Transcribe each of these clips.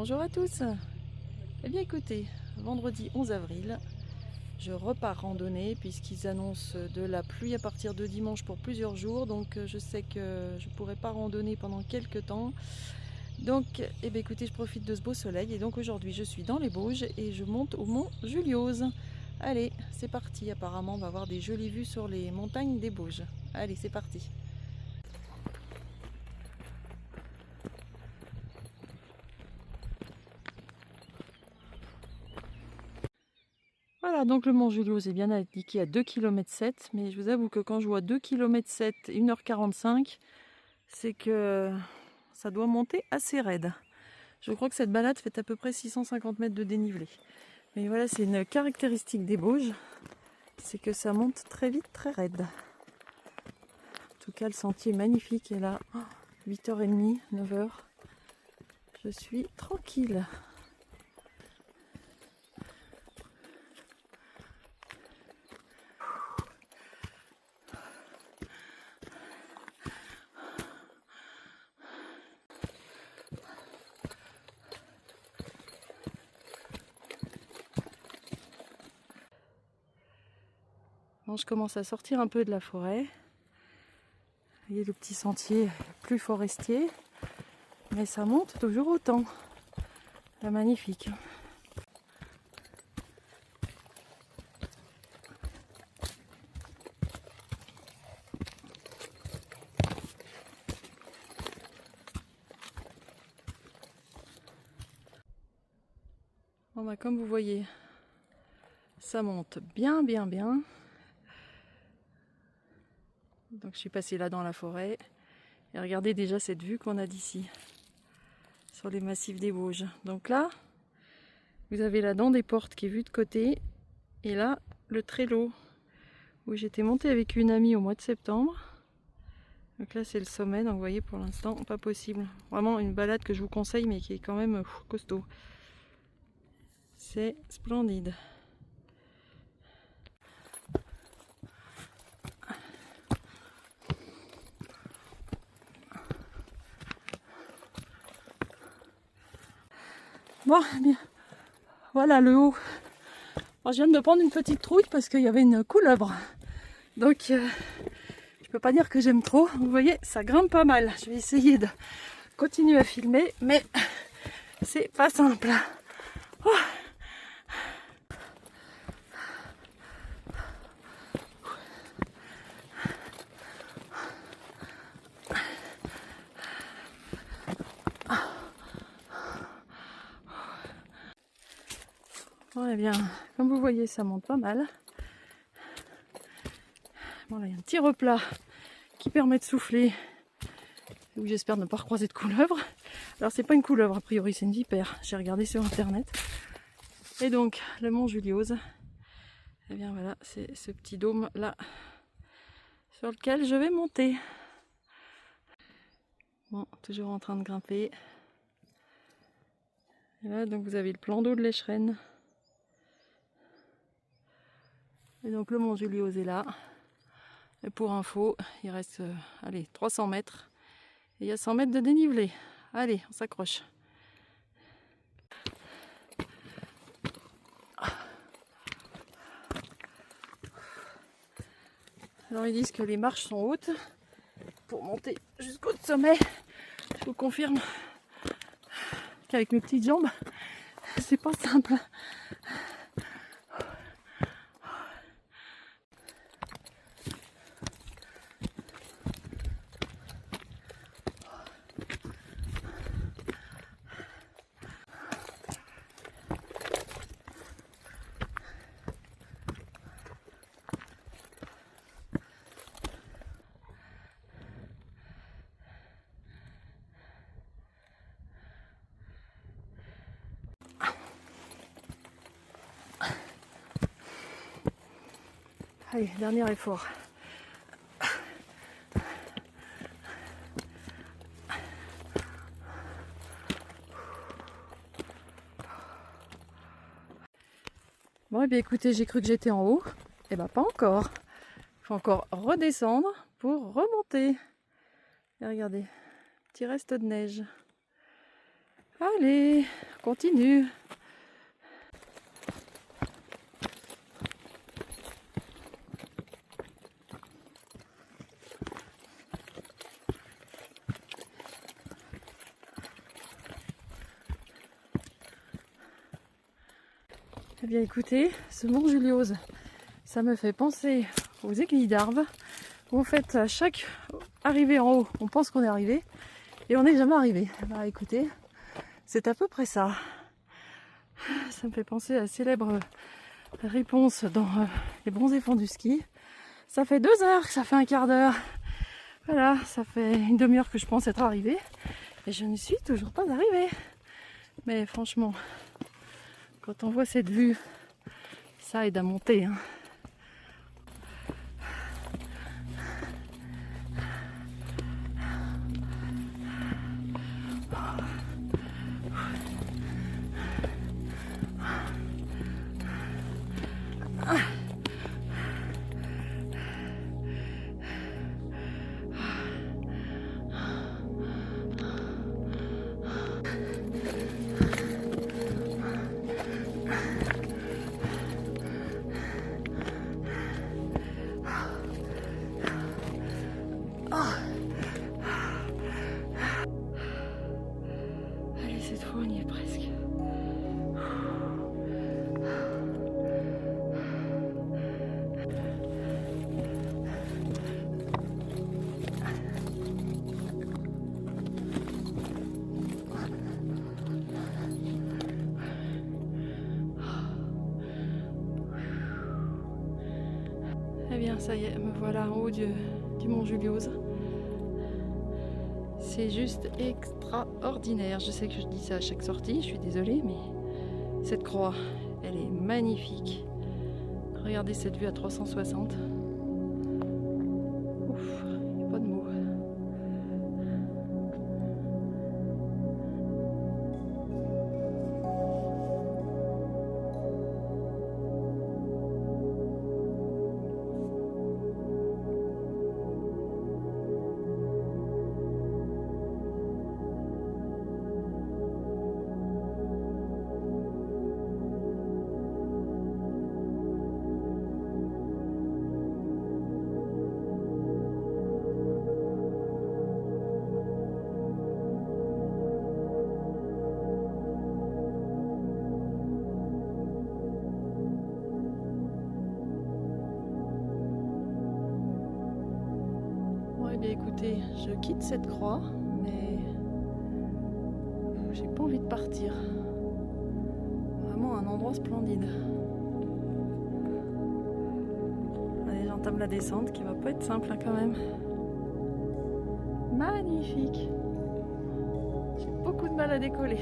Bonjour à tous. Eh bien écoutez, vendredi 11 avril, je repars randonnée puisqu'ils annoncent de la pluie à partir de dimanche pour plusieurs jours. Donc je sais que je ne pourrai pas randonner pendant quelques temps. Donc eh bien, écoutez, je profite de ce beau soleil et donc aujourd'hui je suis dans les Bauges et je monte au mont Juliose. Allez, c'est parti. Apparemment on va avoir des jolies vues sur les montagnes des Bauges. Allez, c'est parti. Voilà, donc le mont Juliose est bien indiqué à 2,7 km, mais je vous avoue que quand je vois 2,7 km et 1h45, c'est que ça doit monter assez raide. Je crois que cette balade fait à peu près 650 mètres de dénivelé. Mais voilà, c'est une caractéristique des Bauges, c'est que ça monte très vite, très raide. En tout cas, le sentier est magnifique et là, 8h30, 9h, je suis tranquille. Bon, je commence à sortir un peu de la forêt. Vous voyez le petit sentier plus forestier, mais ça monte toujours autant. C'est magnifique. Bon bah, comme vous voyez, ça monte bien. Donc je suis passée là dans la forêt. Et regardez déjà cette vue qu'on a d'ici, sur les massifs des Bauges. Donc là, vous avez la dent des portes qui est vue de côté. Et là, le Trello, où j'étais montée avec une amie au mois de septembre. Donc là, c'est le sommet. Donc vous voyez, pour l'instant, pas possible. Vraiment une balade que je vous conseille, mais qui est quand même costaud. C'est splendide. Bon, bien. Voilà le haut. Alors, je viens de me prendre une petite trouille parce qu'il y avait une couleuvre. Donc, je peux pas dire que j'aime trop. Vous voyez, ça grimpe pas mal. Je vais essayer de continuer à filmer, mais c'est pas simple. Oh. Bon, eh bien, comme vous voyez, ça monte pas mal. Bon, là, il y a un petit replat qui permet de souffler, où j'espère ne pas recroiser de couleuvre. Alors, c'est pas une couleuvre, a priori, c'est une vipère. J'ai regardé sur internet. Et donc, le mont Juliose, eh bien voilà, c'est ce petit dôme là sur lequel je vais monter. Bon, toujours en train de grimper. Et là, donc, vous avez le plan d'eau de l'Echerenne. Et donc, le mont Juliose est là. Et pour info, il reste, allez, 300 mètres. Et il y a 100 mètres de dénivelé. Allez, on s'accroche. Alors, ils disent que les marches sont hautes. Pour monter jusqu'au sommet, je vous confirme qu'avec mes petites jambes, c'est pas simple. Allez, dernier effort. Bon, et bien écoutez, j'ai cru que j'étais en haut. Et ben pas encore. Il faut encore redescendre pour remonter. Et regardez, petit reste de neige. Allez, on continue. Eh bien écoutez, ce mont Juliose, ça me fait penser aux aiguilles d'Arves, où en fait à chaque arrivée en haut, on pense qu'on est arrivé, et on n'est jamais arrivé. Bah écoutez, c'est à peu près ça. Ça me fait penser à la célèbre réponse dans Les bons enfants du ski. Ça fait 2 heures, ça fait un quart d'heure. Voilà, ça fait une demi-heure que je pense être arrivée, et je ne suis toujours pas arrivée. Mais franchement, quand on voit cette vue, ça aide à monter, hein. Allez, cette fois on y est presque. Eh bien, ça y est, me voilà en haut du mont Juliose. C'est juste extraordinaire. Je sais que je dis ça à chaque sortie, je suis désolée, mais cette croix, elle est magnifique. Regardez cette vue à 360. Ouf, il n'y a pas de mots. Eh bien écoutez, je quitte cette croix, mais j'ai pas envie de partir. Vraiment un endroit splendide. Allez, j'entame la descente qui va pas être simple hein, quand même. Magnifique. J'ai beaucoup de mal à décoller.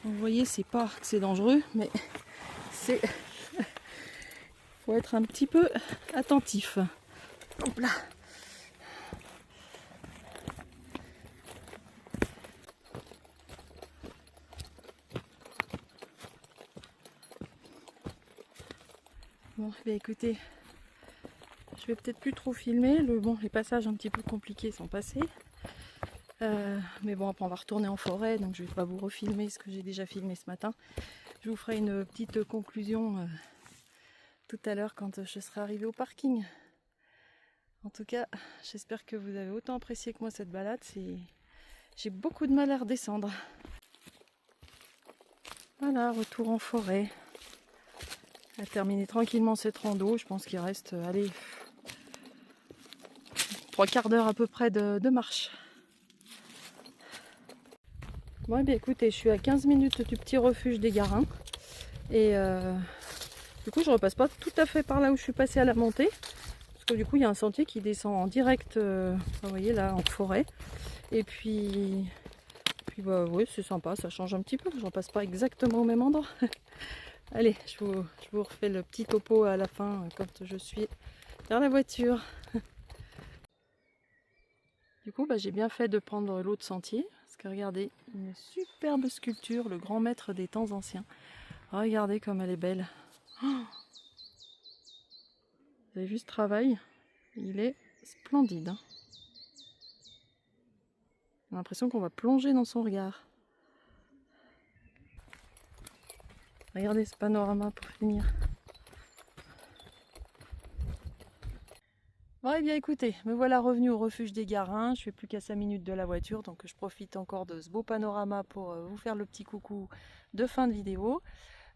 Vous voyez, c'est pas que c'est dangereux, mais c'est faut être un petit peu attentif. Hop là. Bon, eh bien, écoutez, je vais peut-être plus trop filmer. Les passages un petit peu compliqués sont passés. Mais bon, après on va retourner en forêt, donc je vais pas vous refilmer ce que j'ai déjà filmé ce matin. Je vous ferai une petite conclusion tout à l'heure quand je serai arrivée au parking. En tout cas, j'espère que vous avez autant apprécié que moi cette balade. J'ai beaucoup de mal à redescendre. Voilà, retour en forêt. On va terminer tranquillement cette rando. Je pense qu'il reste, allez, 3/4 d'heure à peu près de marche. Bon, eh bien écoutez, je suis à 15 minutes du petit refuge des Garins. Et du coup, je repasse pas tout à fait par là où je suis passée à la montée. Parce Du coup, il y a un sentier qui descend en direct, vous voyez là, en forêt. Et puis bah oui, c'est sympa, ça change un petit peu. J'en passe pas exactement au même endroit. Allez, je vous refais le petit topo à la fin quand je suis dans la voiture. Du coup, bah, j'ai bien fait de prendre l'autre sentier. Parce que regardez, une superbe sculpture, le grand maître des temps anciens. Regardez comme elle est belle. Oh, vous avez vu ce travail? Il est splendide. Hein. J'ai l'impression qu'on va plonger dans son regard. Regardez ce panorama pour finir. Bon, eh bien écoutez, me voilà revenu au refuge des Garins. Je suis plus qu'à 5 minutes de la voiture, donc je profite encore de ce beau panorama pour vous faire le petit coucou de fin de vidéo.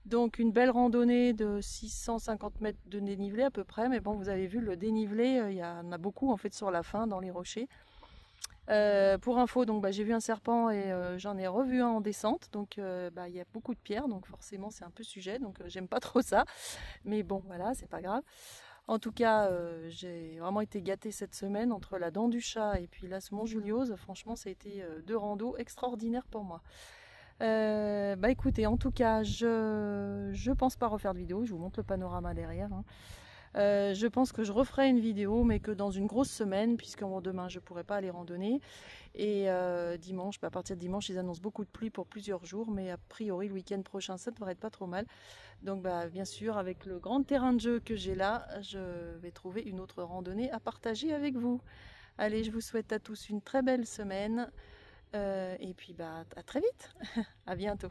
Donc une belle randonnée de 650 mètres de dénivelé à peu près, mais bon, vous avez vu le dénivelé, il y en a beaucoup en fait sur la fin dans les rochers. Pour info, donc j'ai vu un serpent et j'en ai revu un en descente, donc il y a beaucoup de pierres, donc forcément c'est un peu sujet, donc j'aime pas trop ça, mais bon voilà, c'est pas grave. En tout cas, j'ai vraiment été gâtée cette semaine entre la dent du chat et puis là ce Mont Juliose. Franchement, ça a été deux randos extraordinaires pour moi. Écoutez, en tout cas, je pense pas refaire de vidéo. Je vous montre le panorama derrière. Hein. Je pense que je referai une vidéo, mais que dans une grosse semaine, puisque demain je pourrai pas aller randonner. Et dimanche, à partir de dimanche, ils annoncent beaucoup de pluie pour plusieurs jours, mais a priori le week-end prochain, ça devrait être pas trop mal. Donc bien sûr, avec le grand terrain de jeu que j'ai là, je vais trouver une autre randonnée à partager avec vous. Allez, je vous souhaite à tous une très belle semaine et puis à très vite. À bientôt.